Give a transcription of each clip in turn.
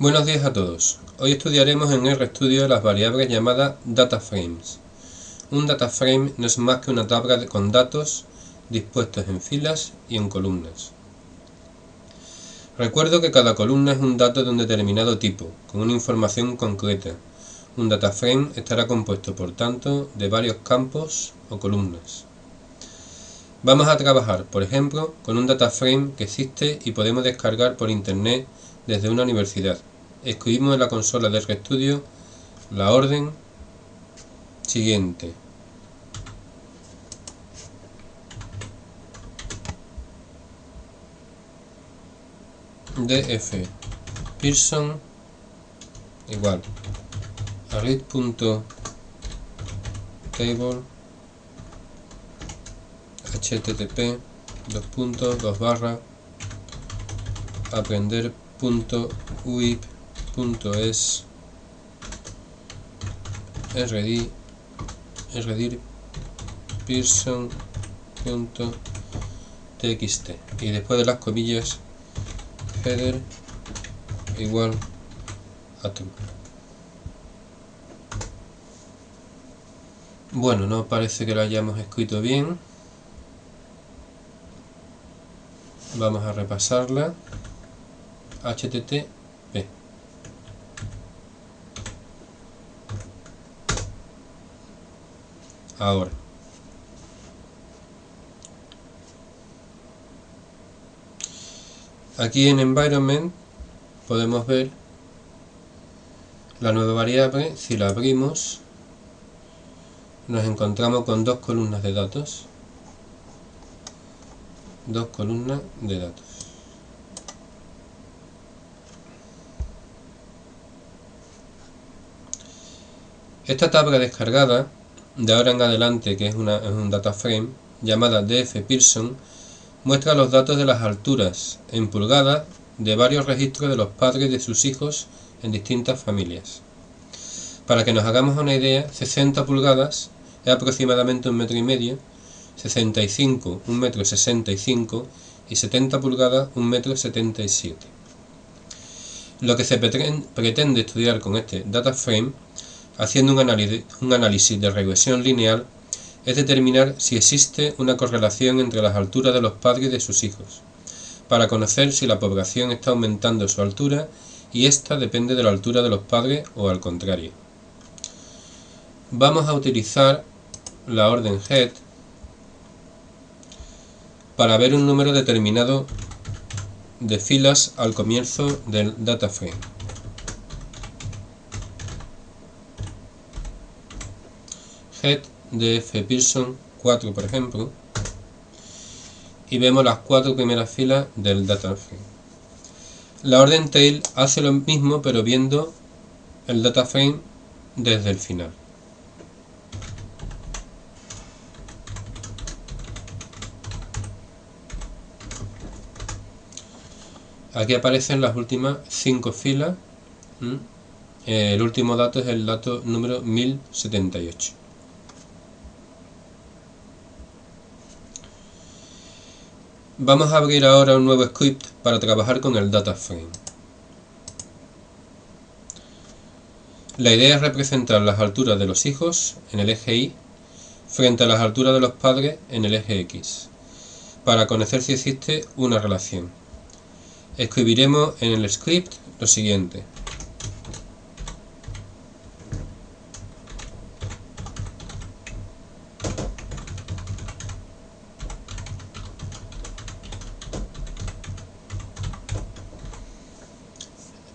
Buenos días a todos. Hoy estudiaremos en RStudio las variables llamadas dataframes. Un dataframe no es más que una tabla con datos dispuestos en filas y en columnas. Recuerdo que cada columna es un dato de un determinado tipo, con una información concreta. Un dataframe estará compuesto, por tanto, de varios campos o columnas. Vamos a trabajar, por ejemplo, con un dataframe que existe y podemos descargar por internet desde una universidad. Escribimos en la consola de RStudio la orden siguiente: df Pearson igual a read.table http aprender.uip.es redir pearson.txt y después de las comillas header igual a true. Bueno, no parece que lo hayamos escrito bien. Vamos a repasarla. http. Ahora. Aquí en Environment podemos ver la nueva variable. Si la abrimos, nos encontramos con dos columnas de datos. Dos columnas de datos. Esta tabla descargada, de ahora en adelante, que es un dataframe, llamada df Pearson, muestra los datos de las alturas en pulgadas de varios registros de los padres de sus hijos en distintas familias. Para que nos hagamos una idea, 60 pulgadas es aproximadamente 1,5 metros, 65 1,65 m y 70 pulgadas 1,77 m. Lo que se pretende estudiar con este dataframe, haciendo un análisis de regresión lineal, es determinar si existe una correlación entre las alturas de los padres de sus hijos, para conocer si la población está aumentando su altura y esta depende de la altura de los padres o al contrario. Vamos a utilizar la orden head para ver un número determinado de filas al comienzo del dataframe. Head df Pearson 4, por ejemplo, y vemos las 4 primeras filas del dataframe. La orden tail hace lo mismo, pero viendo el dataframe desde el final. Aquí aparecen las últimas 5 filas. El último dato es el dato número 1078. Vamos a abrir ahora un nuevo script para trabajar con el dataframe. La idea es representar las alturas de los hijos en el eje Y frente a las alturas de los padres en el eje X, para conocer si existe una relación. Escribiremos en el script lo siguiente: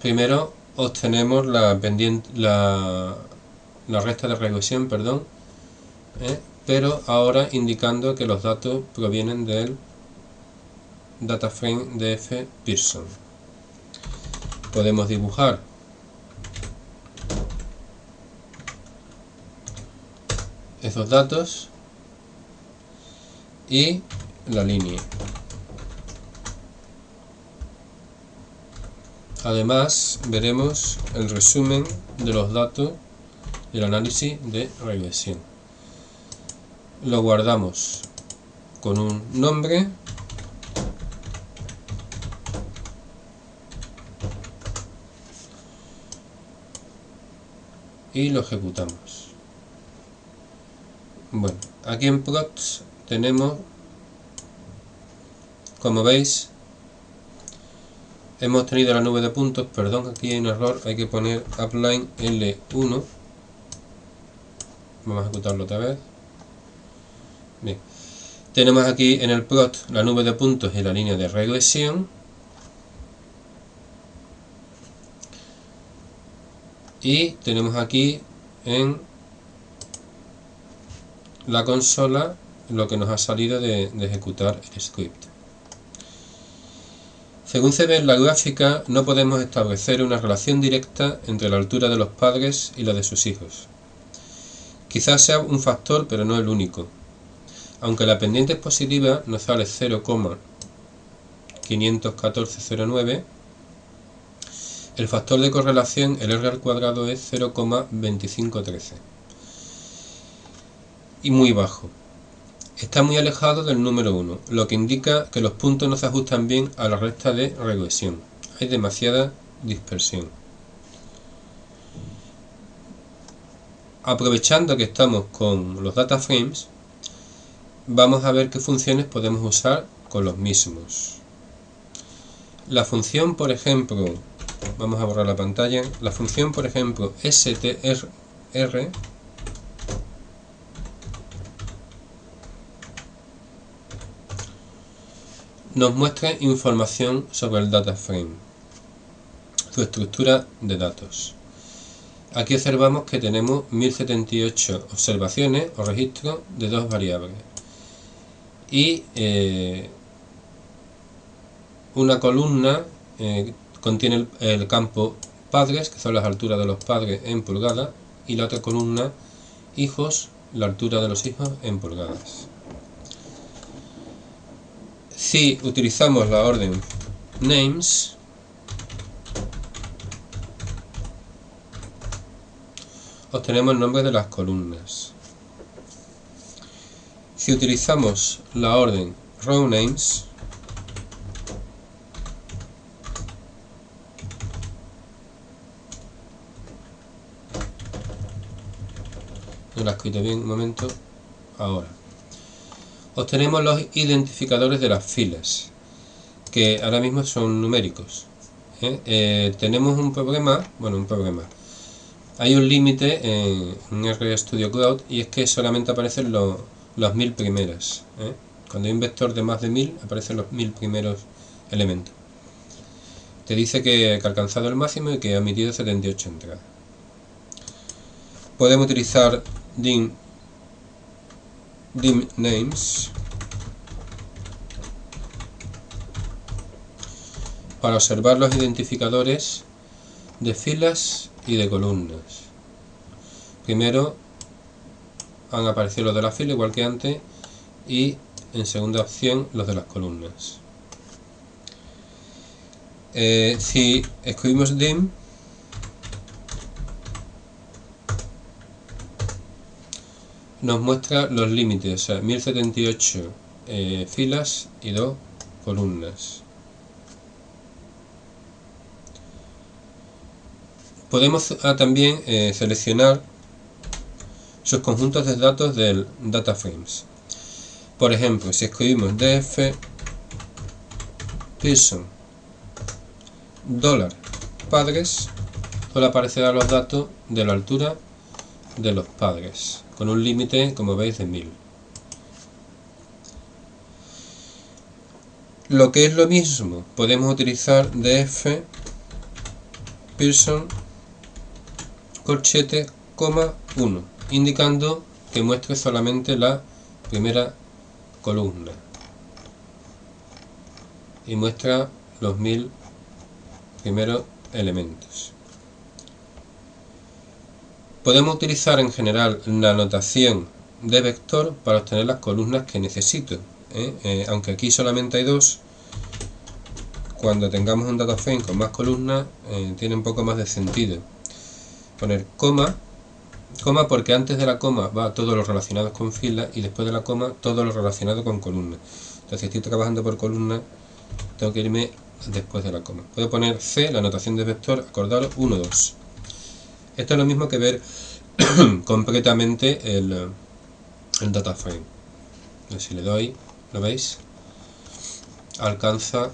primero obtenemos la recta de regresión, pero ahora indicando que los datos provienen del dataframe df Pearson. Podemos dibujar esos datos y la línea. Además, veremos el resumen de los datos del análisis de regresión. Lo guardamos con un nombre y lo ejecutamos. Bueno, aquí en procs tenemos, como veis, hemos tenido la nube de puntos. Perdón, aquí hay un error, hay que poner appline L1. Vamos a ejecutarlo otra vez. Bien, tenemos aquí en el proc la nube de puntos y la línea de regresión. Y tenemos aquí en la consola lo que nos ha salido de ejecutar el script. Según se ve en la gráfica, no podemos establecer una relación directa entre la altura de los padres y la de sus hijos. Quizás sea un factor, pero no el único. Aunque la pendiente es positiva, nos sale 0,51409, el factor de correlación, el R al cuadrado, es 0,2513. Y muy bajo. Está muy alejado del número 1, lo que indica que los puntos no se ajustan bien a la recta de regresión. Hay demasiada dispersión. Aprovechando que estamos con los data frames, vamos a ver qué funciones podemos usar con los mismos. La función, por ejemplo, vamos a borrar la pantalla, la función, por ejemplo, str nos muestra información sobre el data frame, su estructura de datos. Aquí observamos que tenemos 1078 observaciones o registros de dos variables y una columna contiene el campo padres, que son las alturas de los padres en pulgadas, y la otra columna hijos, la altura de los hijos en pulgadas. Si utilizamos la orden names, obtenemos el nombre de las columnas. Si utilizamos la orden row names, no la he escrito bien, un momento, ahora. Obtenemos los identificadores de las filas, que ahora mismo son numéricos. Tenemos un problema, hay un límite en RStudio Cloud, y es que solamente aparecen las 1000 primeras. Cuando hay un vector de más de 1000, aparecen los 1000 primeros elementos. Te dice que ha alcanzado el máximo y que ha emitido 78 entradas. Podemos utilizar dim names para observar los identificadores de filas y de columnas. Primero han aparecido los de la fila igual que antes, y en segunda opción los de las columnas. Si escribimos dim, nos muestra los límites, o sea, 1078 filas y 2 columnas. Podemos también seleccionar sus conjuntos de datos del data frames. Por ejemplo, si escribimos df person $padres, solo aparecerán los datos de la altura de los padres, con un límite, como veis, de 1000. Lo que es lo mismo, podemos utilizar df person corchete, 1, indicando que muestre solamente la primera columna y muestra los 1000 primeros elementos. Podemos utilizar en general la notación de vector para obtener las columnas que necesito. Aunque aquí solamente hay 2, cuando tengamos un data frame con más columnas tiene un poco más de sentido poner coma porque antes de la coma va todo lo relacionado con filas y después de la coma todo lo relacionado con columnas. Entonces, si estoy trabajando por columna, tengo que irme después de la coma. Puedo poner C, la notación de vector, acordaros, 1, 2. Esto es lo mismo que ver completamente el data frame. Si le doy, ¿lo veis? Alcanza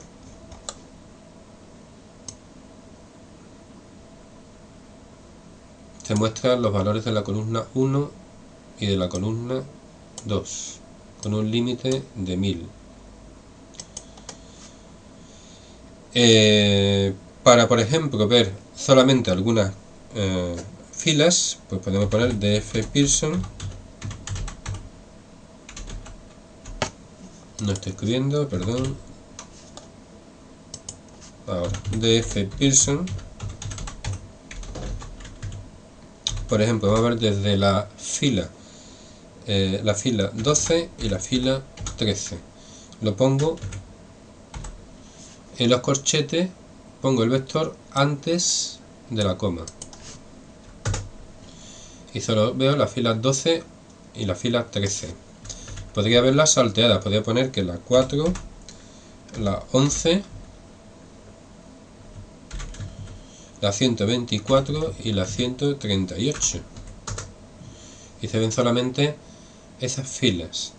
se muestran los valores de la columna 1 y de la columna 2 con un límite de 1000. Para, por ejemplo, ver solamente algunas filas, pues podemos poner df Pearson. No estoy escribiendo, perdón. Ahora, df Pearson. Por ejemplo, vamos a ver desde la fila 12 y la fila 13. Lo pongo en los corchetes, pongo el vector antes de la coma. Y solo veo la fila 12 y la fila 13. Podría verlas salteadas, podría poner que la 4, la 11, la 124 y la 138. Y se ven solamente esas filas.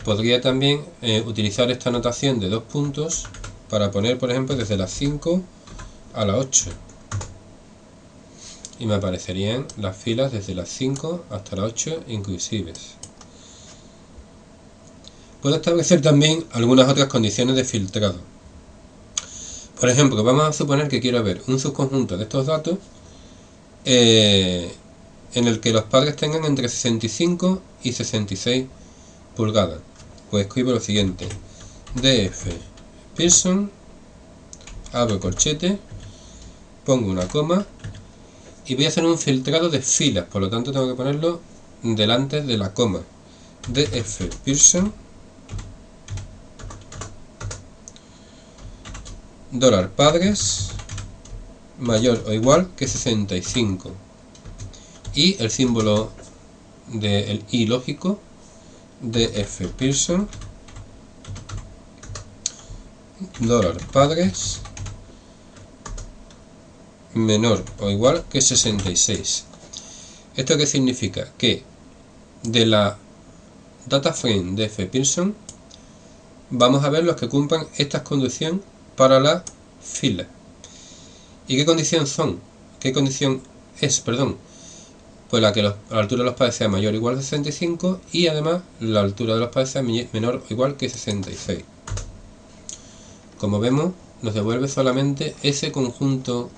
Podría también utilizar esta notación de 2 puntos para poner, por ejemplo, desde la 5 a la 8. Y me aparecerían las filas desde las 5 hasta las 8 inclusives. Puedo establecer también algunas otras condiciones de filtrado. Por ejemplo, vamos a suponer que quiero ver un subconjunto de estos datos en el que los padres tengan entre 65 y 66 pulgadas. Pues escribo lo siguiente: df Pearson, abro corchete, pongo una coma y voy a hacer un filtrado de filas, por lo tanto tengo que ponerlo delante de la coma. df Pearson $padres mayor o igual que 65 y el símbolo del i lógico df Pearson $padres menor o igual que 66. ¿Esto qué significa? Que de la data frame df Pearson vamos a ver los que cumplan esta condición para la fila. ¿Y qué condición son? ¿Qué condición es? Perdón. Pues la que la altura de los padres sea mayor o igual que 65 y además la altura de los padres sea menor o igual que 66. Como vemos, nos devuelve solamente ese conjunto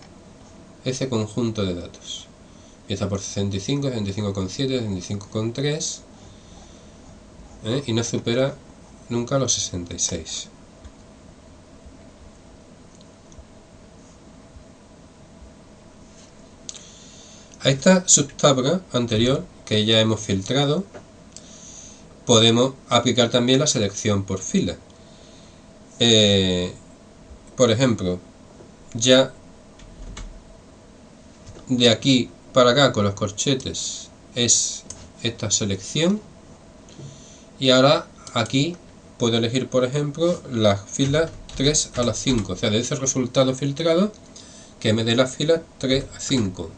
de datos. Empieza por 65, 65,7, 65,3 y no supera nunca los 66. A esta subtabla anterior que ya hemos filtrado, podemos aplicar también la selección por fila. Por ejemplo, ya de aquí para acá con los corchetes es esta selección y ahora aquí puedo elegir, por ejemplo, las filas 3 a las 5, o sea, de ese resultado filtrado que me dé las filas 3 a 5.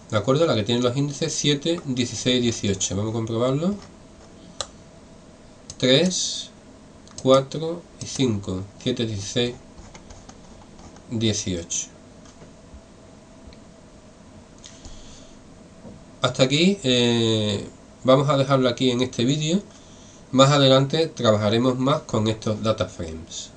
¿De acuerdo? La que tiene los índices 7, 16 y 18. Vamos a comprobarlo. 3, 4 y 5. 7, 16, 18. Hasta aquí vamos a dejarlo aquí en este vídeo. Más adelante trabajaremos más con estos data frames.